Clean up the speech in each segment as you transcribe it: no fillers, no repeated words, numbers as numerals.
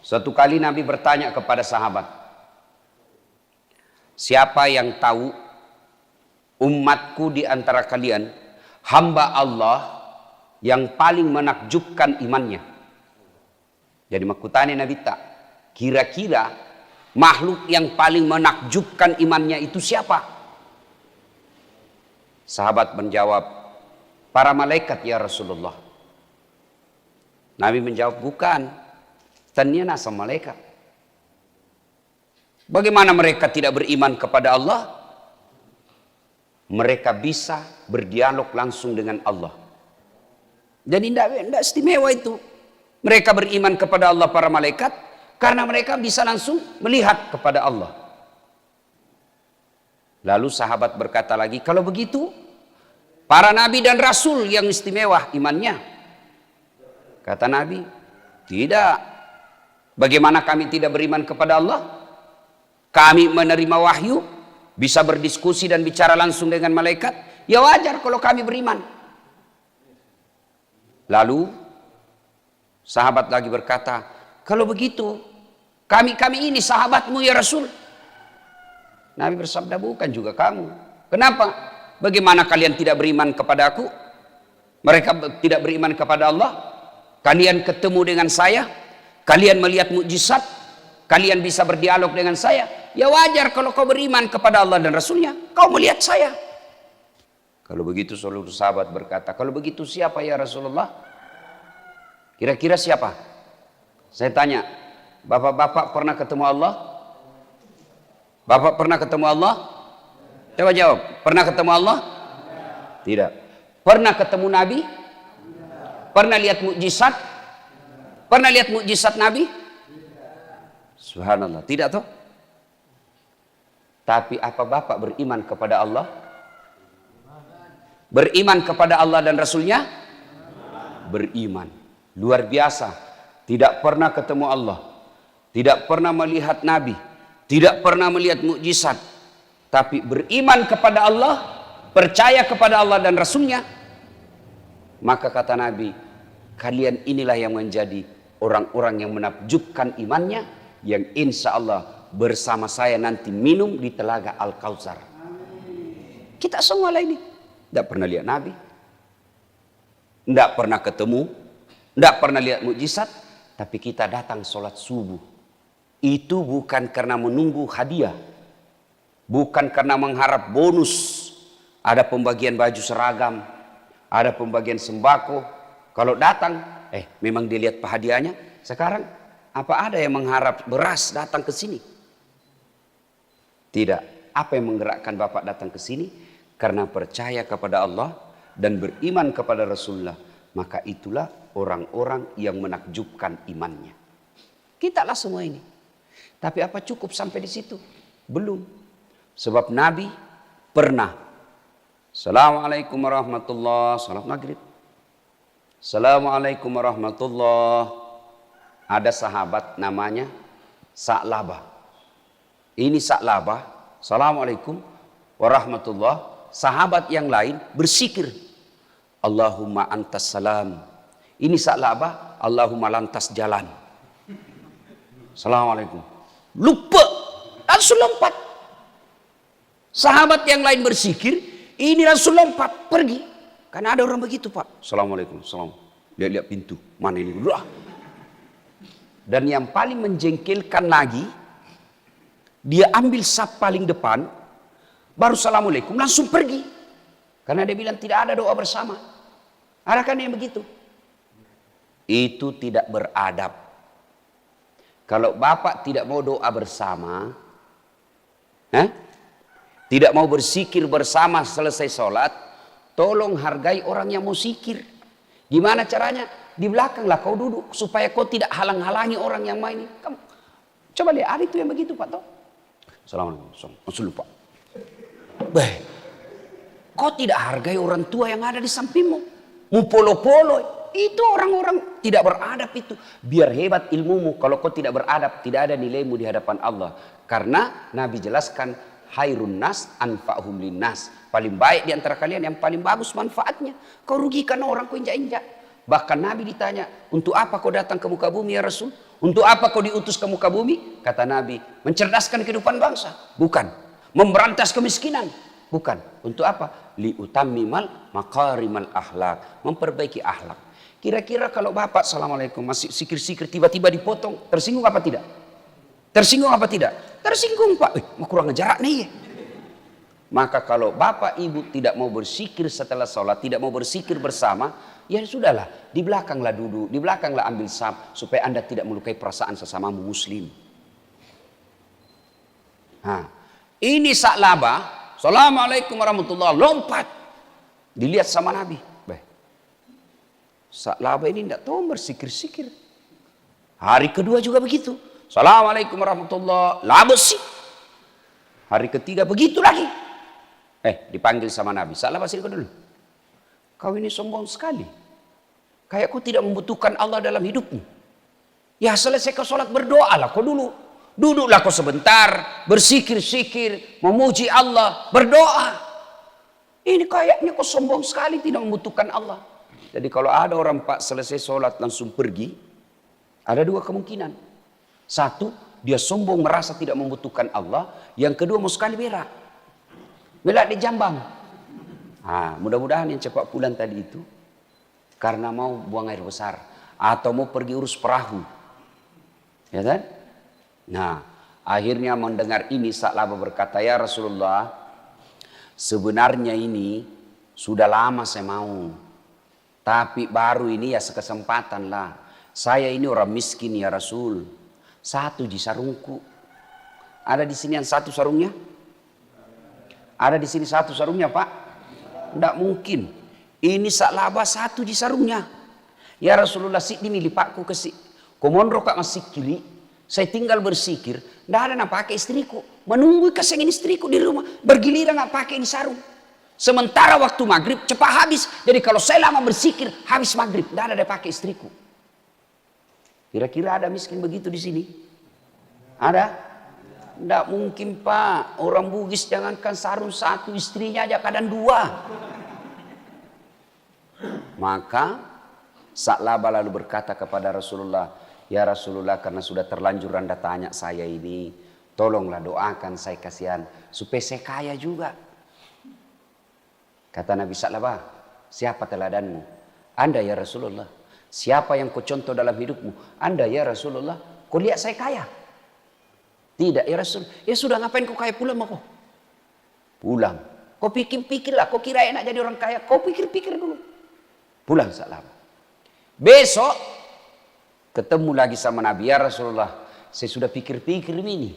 Suatu kali Nabi bertanya kepada sahabat, siapa yang tahu umatku di antara kalian hamba Allah yang paling menakjubkan imannya? Jadi makutani Nabi tak, kira-kira makhluk yang paling menakjubkan imannya itu siapa? Sahabat menjawab, para malaikat ya Rasulullah. Nabi menjawab, bukan. Tanya nasa malaikat. Bagaimana mereka tidak beriman kepada Allah? Mereka bisa berdialog langsung dengan Allah. Jadi tidak istimewa itu. Mereka beriman kepada Allah para malaikat karena mereka bisa langsung melihat kepada Allah. Lalu sahabat berkata lagi, kalau begitu para nabi dan rasul yang istimewa imannya. Kata Nabi, tidak. Bagaimana kami tidak beriman kepada Allah? Kami menerima wahyu, bisa berdiskusi dan bicara langsung dengan malaikat. Ya wajar kalau kami beriman. Lalu sahabat lagi berkata, kalau begitu kami ini sahabatmu ya Rasul. Nabi bersabda, bukan juga kamu. Kenapa? Bagaimana kalian tidak beriman kepada aku? Mereka tidak beriman kepada Allah. Kalian ketemu dengan saya, kalian melihat mukjizat, kalian bisa berdialog dengan saya. Ya wajar kalau kau beriman kepada Allah dan Rasulnya, kau melihat saya. Kalau begitu seluruh sahabat berkata, kalau begitu siapa ya Rasulullah? Kira-kira siapa? Saya tanya, bapak-bapak pernah ketemu Allah? Bapak pernah ketemu Allah? Coba jawab, pernah ketemu Allah? Tidak. Pernah ketemu Nabi? Pernah lihat mukjizat? Pernah lihat mukjizat Nabi? Subhanallah, tidak toh? Tapi apa bapak beriman kepada Allah? Beriman kepada Allah dan Rasulnya? Beriman. Luar biasa. Tidak pernah ketemu Allah. Tidak pernah melihat Nabi. Tidak pernah melihat mukjizat. Tapi beriman kepada Allah, percaya kepada Allah dan Rasulnya. Maka kata Nabi, kalian inilah yang menjadi orang-orang yang menakjubkan imannya, yang insya Allah bersama saya nanti minum di telaga Al-Kautsar. Kita semua lah ini tidak pernah lihat Nabi, tidak pernah ketemu, tidak pernah lihat mukjizat, tapi kita datang sholat subuh. Itu bukan karena menunggu hadiah, bukan karena mengharap bonus, ada pembagian baju seragam, ada pembagian sembako. Kalau datang, memang dilihat hadiahnya. Sekarang apa ada yang mengharap beras datang ke sini? Tidak. Apa yang menggerakkan Bapak datang ke sini? Karena percaya kepada Allah dan beriman kepada Rasulullah. Maka itulah orang-orang yang menakjubkan imannya. Kita lah semua ini. Tapi apa cukup sampai di situ? Belum. Sebab Nabi pernah. Assalamualaikum warahmatullahi wabarakatuh. Salat maghrib. Assalamualaikum warahmatullahi. Ada sahabat namanya Sa'labah. Ini Sa'labah, assalamualaikum warahmatullahi. Sahabat yang lain bersikir, Allahumma antas salam. Ini Sa'labah, Allahumma lantas jalan. Assalamualaikum. Lupa, langsung lompat. Sahabat yang lain bersikir, ini langsung lompat pergi. Karena ada orang begitu, Pak. Assalamualaikum. Salam. Lihat-lihat pintu. Mana ini? Dan yang paling menjengkelkan lagi, dia ambil saf paling depan, baru assalamualaikum, langsung pergi. Karena dia bilang tidak ada doa bersama. Ada kan yang begitu? Itu tidak beradab. Kalau Bapak tidak mau doa bersama, tidak mau bersikir bersama selesai sholat, tolong hargai orang yang mau sikir. Gimana caranya? Di belakanglah kau duduk supaya kau tidak halang-halangi orang yang main. Kamu coba lihat, ada itu yang begitu, Pak toh. Assalamualaikum. Langsung lupa. Baik. Kau tidak hargai orang tua yang ada di sampingmu. Mu polo-polo. Itu orang-orang tidak beradab itu. Biar hebat ilmumu, kalau kau tidak beradab, tidak ada nilaimu di hadapan Allah. Karena Nabi jelaskan, hairun nas anfa'hum linnas. Paling baik di antara kalian yang paling bagus manfaatnya. Kau rugikan orang, kau injak-injak. Bahkan Nabi ditanya, untuk apa kau datang ke muka bumi ya Rasul? Untuk apa kau diutus ke muka bumi? Kata Nabi, mencerdaskan kehidupan bangsa. Bukan. Memberantas kemiskinan. Bukan. Untuk apa? Liutammimal makarimal akhlak. Memperbaiki akhlak. Kira-kira kalau bapak assalamualaikum masih sikir-sikir tiba-tiba dipotong, tersinggung apa tidak? Tersinggung apa tidak? Tersinggung pak. Mau kurang jarak nih. Maka kalau bapak ibu tidak mau bersikir setelah sholat, tidak mau bersikir bersama, ya sudahlah, di belakanglah duduk, di belakanglah ambil saf, supaya anda tidak melukai perasaan sesamamu muslim. Nah, ini Sa'labah, assalamualaikum warahmatullahi, lompat, dilihat sama Nabi. Sa'labah ini tidak tahu bersikir-sikir. Hari kedua juga begitu, assalamualaikum warahmatullahi, labesi. Hari ketiga begitu lagi. Dipanggil sama Nabi, Sa'labah sini kau dulu. Kau ini sombong sekali. Kayak kau tidak membutuhkan Allah dalam hidupmu. Ya selesai kau sholat berdoalah kau dulu. Duduklah kau sebentar, bersikir-sikir, memuji Allah, berdoa. Ini kayaknya kau sombong sekali tidak membutuhkan Allah. Jadi kalau ada orang pak selesai sholat langsung pergi, ada dua kemungkinan. Satu, dia sombong merasa tidak membutuhkan Allah. Yang kedua mau sekali berak. Berak di jambang. Mudah-mudahan yang cepat pulang tadi itu karena mau buang air besar atau mau pergi urus perahu, ya kan? Nah, akhirnya mendengar ini Sa'labah berkata, ya Rasulullah, sebenarnya ini sudah lama saya mau, tapi baru ini ya sekesempatan lah. Saya ini orang miskin ya Rasul, satu di sarungku. Ada di sini yang satu sarungnya? Ada di sini satu sarungnya pak? Tidak mungkin. Ini Sa'labah satu di sarungnya. Ya Rasulullah, ini lipakku kesik. Komondro kak masih kiri. Saya tinggal bersikir. Tidak ada nak pakai istriku. Menunggu kesengin istriku di rumah. Bergiliran nak pakai ini sarung. Sementara waktu maghrib cepat habis. Jadi kalau saya lama bersikir habis maghrib. Tidak ada dia pakai istriku. Kira-kira ada miskin begitu di sini? Ada? Tidak mungkin pak. Orang Bugis jangankan sarung satu, istrinya aja kadang dua. Maka Sa'labah lalu berkata kepada Rasulullah, ya Rasulullah, karena sudah terlanjur anda tanya saya ini, tolonglah doakan saya kasihan supaya saya kaya juga. Kata Nabi Sa'labah, siapa teladanmu? Anda ya Rasulullah. Siapa yang kau contoh dalam hidupmu? Anda ya Rasulullah. Kau lihat saya kaya? Tidak ya Rasul. Ya sudah, ngapain kau kaya pulang mau kau? Pulang. Kau pikir-pikirlah. Kau kira enak jadi orang kaya. Kau pikir-pikir dulu. Pulang Sa'labah. Besok ketemu lagi sama Nabi, ya Rasulullah. Saya sudah pikir-pikir ini.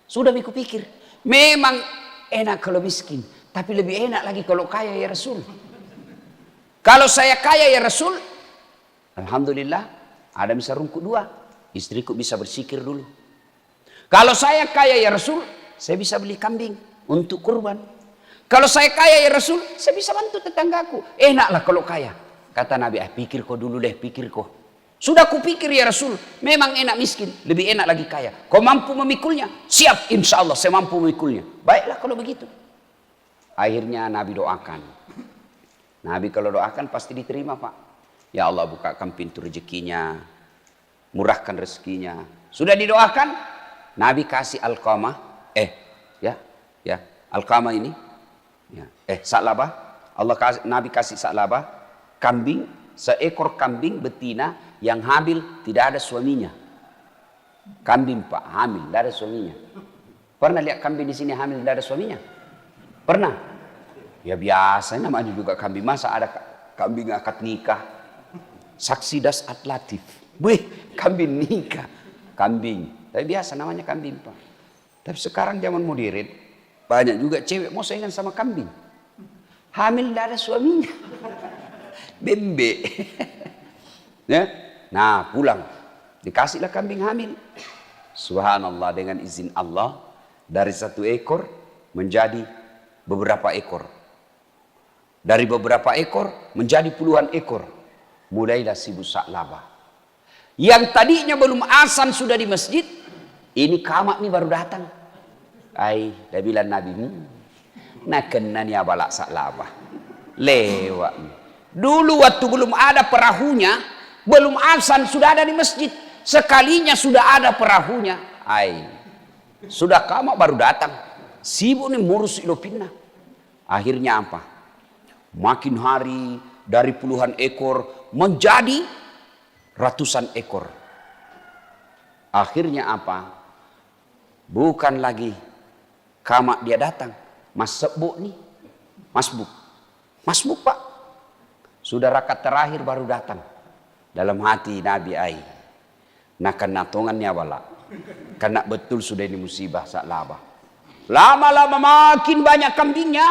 Sudah aku pikir. Memang enak kalau miskin. Tapi lebih enak lagi kalau kaya ya Rasul. Kalau saya kaya ya Rasul, alhamdulillah ada sarungku dua. Istriku bisa bersikir dulu. Kalau saya kaya ya Rasul, saya bisa beli kambing untuk kurban. Kalau saya kaya ya Rasul, saya bisa bantu tetanggaku. Enaklah kalau kaya. Kata Nabi, pikir kau dulu deh, pikir kau. Sudah kupikir ya Rasul, memang enak miskin, lebih enak lagi kaya. Kau mampu memikulnya? Siap, insya Allah saya mampu memikulnya. Baiklah kalau begitu. Akhirnya Nabi doakan. Nabi kalau doakan pasti diterima pak. Ya Allah, bukakan pintu rezekinya, murahkan rezekinya. Sudah didoakan, Nabi kasih Alqamah, Alqamah ini, Sa'labah, Nabi kasih Sa'labah kambing, seekor kambing betina yang hamil tidak ada suaminya. Kambing pak hamil, tidak ada suaminya. Pernah lihat kambing di sini hamil tidak ada suaminya? Pernah? Ya biasa, namanya juga kambing. Masa ada kambing akad nikah? Saksi das atlatif. Wih, kambing nikah, kambing. Tapi biasa namanya kambing pak. Tapi sekarang zaman modern banyak juga cewek mau saingan sama kambing. Hamil tidak ada suaminya. Bembe. Ya? Nah pulang. Dikasihlah kambing hamil. Subhanallah, dengan izin Allah. Dari satu ekor menjadi beberapa ekor. Dari beberapa ekor menjadi puluhan ekor. Mulailah sibuk Sa'labah. Yang tadinya belum azan sudah di masjid. Ini kamak nih baru datang. Dah bilang Nabi, nak kena ni abalak Sa'labah. Lewat. Dulu waktu belum ada perahunya, belum azan sudah ada di masjid. Sekalinya sudah ada perahunya. Sudah kamu baru datang. Sibuk nih ngurus ilopina. Akhirnya apa? Makin hari dari puluhan ekor menjadi ratusan ekor. Akhirnya apa? Bukan lagi kamak dia datang. Mas Sebuk nih. Masbuk Pak. Sudah rakaat terakhir baru datang. Dalam hati Nabi nah kena tongannya wala. Karena betul sudah ini musibah Sa'labah. Lama-lama makin banyak kambingnya.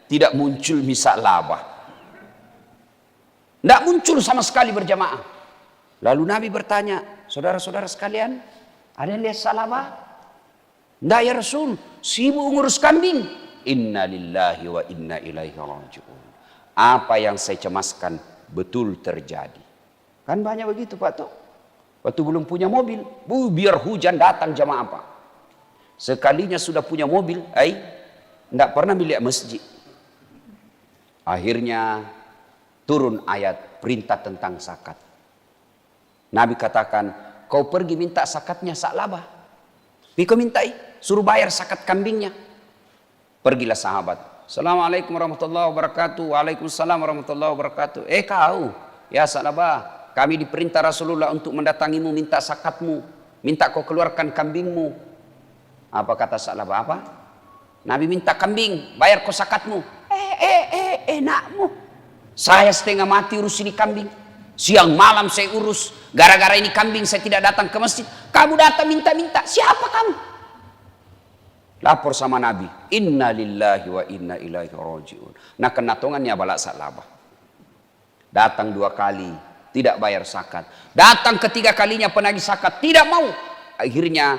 Tidak muncul Sa'labah. Tidak muncul sama sekali berjamaah. Lalu Nabi bertanya, saudara-saudara sekalian, ada yang lihat Sa'labah? Tidak ya Rasul, sibuk ngurus kambing. Inna lillahi wa inna ilaihi raji'un. Apa yang saya cemaskan betul terjadi. Kan banyak begitu Pak tuh. Waktu belum punya mobil, biar hujan datang jamaah Pak. Sekalinya sudah punya mobil, tidak pernah milik masjid. Akhirnya turun ayat perintah tentang zakat. Nabi katakan, kau pergi minta zakatnya Sa'labah. Kau mintai, suruh bayar zakat kambingnya. Pergilah sahabat. Assalamualaikum warahmatullahi wabarakatuh. Waalaikumsalam warahmatullahi wabarakatuh. Kau, ya Sa'labah, kami diperintah Rasulullah untuk mendatangimu minta zakatmu. Minta kau keluarkan kambingmu. Apa kata Sa'labah? Apa? Nabi minta kambing, bayar kau zakatmu. Enakmu. Saya setengah mati urus ini kambing. Siang malam saya urus. Gara-gara ini kambing saya tidak datang ke masjid. Kamu datang minta-minta. Siapa kamu? Lapor sama Nabi. Inna lillahi wa inna ilaihi raji'un. Nah kena tongannya balak Sa'labah. Datang 2 kali. Tidak bayar zakat. Datang ketiga kalinya penagih zakat. Tidak mau. Akhirnya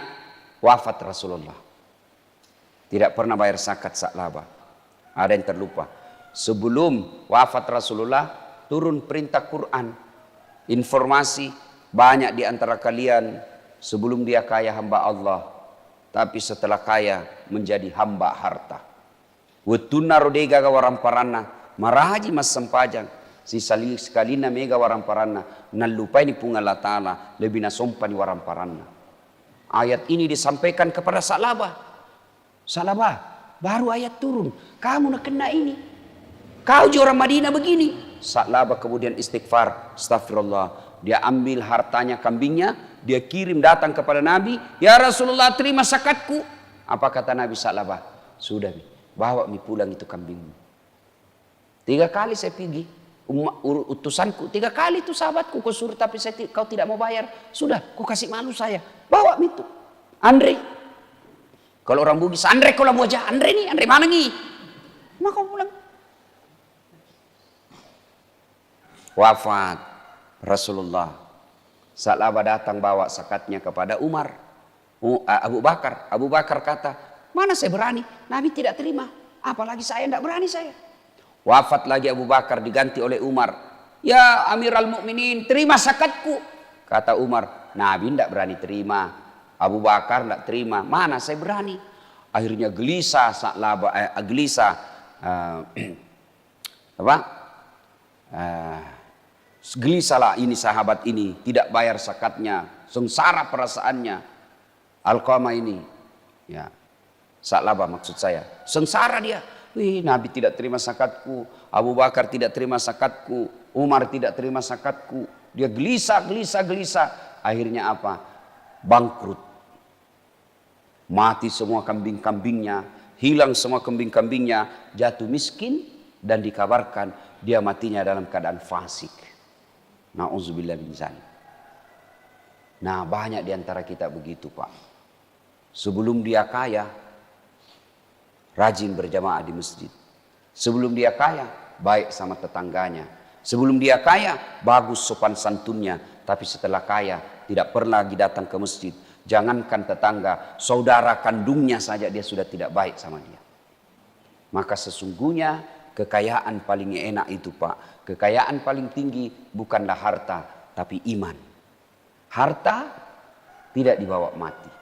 wafat Rasulullah. Tidak pernah bayar zakat Sa'labah. Ada yang terlupa. Sebelum wafat Rasulullah turun perintah Quran. Informasi banyak di antara kalian sebelum dia kaya hamba Allah, tapi setelah kaya menjadi hamba harta. Wetuna rodega gawaram parana marahaji mas sempajang si sekalina mega waram parana nalupai ni punga Allah Ta'ala lebih nasompani waram parana. Ayat ini disampaikan kepada Sa'labah. Sa'labah, baru ayat turun, kamu nak kena ini. Kau orang Madinah begini. Sa'labah kemudian istighfar, astagfirullah. Dia ambil hartanya kambingnya, dia kirim datang kepada Nabi. Ya Rasulullah, terima zakatku. Apa kata Nabi Sa'labah? Sudah, bawa mi pulang itu kambingmu. 3 kali saya pergi, utusanku. 3 kali itu sahabatku kau suruh, tapi kau tidak mau bayar. Sudah, kau kasih malu saya. Bawa mi itu. Andre. Kalau orang Bugis, Andre kau lah wajah. Andre nih, Andre mana nih? Maka kau pulang. Wafat Rasulullah. Sa'labah datang bawa zakatnya kepada Umar. Abu Bakar. Abu Bakar kata, mana saya berani? Nabi tidak terima. Apalagi saya tidak berani saya. Wafat lagi Abu Bakar diganti oleh Umar. Ya Amirul Mukminin, terima zakatku. Kata Umar, Nabi tidak berani terima. Abu Bakar tidak terima. Mana saya berani? Akhirnya gelisah Sa'labah, gelisahlah ini sahabat ini, tidak bayar zakatnya, sengsara perasaannya. Alqamah ini, ya Sa'labah maksud saya, sengsara dia. Nabi tidak terima zakatku, Abu Bakar tidak terima zakatku, Umar tidak terima zakatku. Dia gelisah. Akhirnya apa? Bangkrut. Mati semua kambing-kambingnya, hilang semua kambing-kambingnya, jatuh miskin dan dikabarkan dia matinya dalam keadaan fasik. Na'udzubillah min dzalik. Nah, banyak di antara kita begitu, Pak. Sebelum dia kaya, rajin berjamaah di masjid. Sebelum dia kaya, baik sama tetangganya. Sebelum dia kaya, bagus sopan santunnya. Tapi setelah kaya, tidak pernah lagi datang ke masjid. Jangankan tetangga, saudara kandungnya saja dia sudah tidak baik sama dia. Maka sesungguhnya kekayaan paling enak itu, Pak. Kekayaan paling tinggi bukanlah harta, tapi iman. Harta tidak dibawa mati.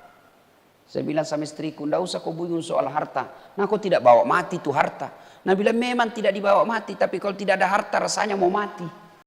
Saya bilang sama istriku, tidak usah kau bingung soal harta. Nah, kau tidak bawa mati itu harta. Nah, bilang memang tidak dibawa mati, tapi kalau tidak ada harta rasanya mau mati.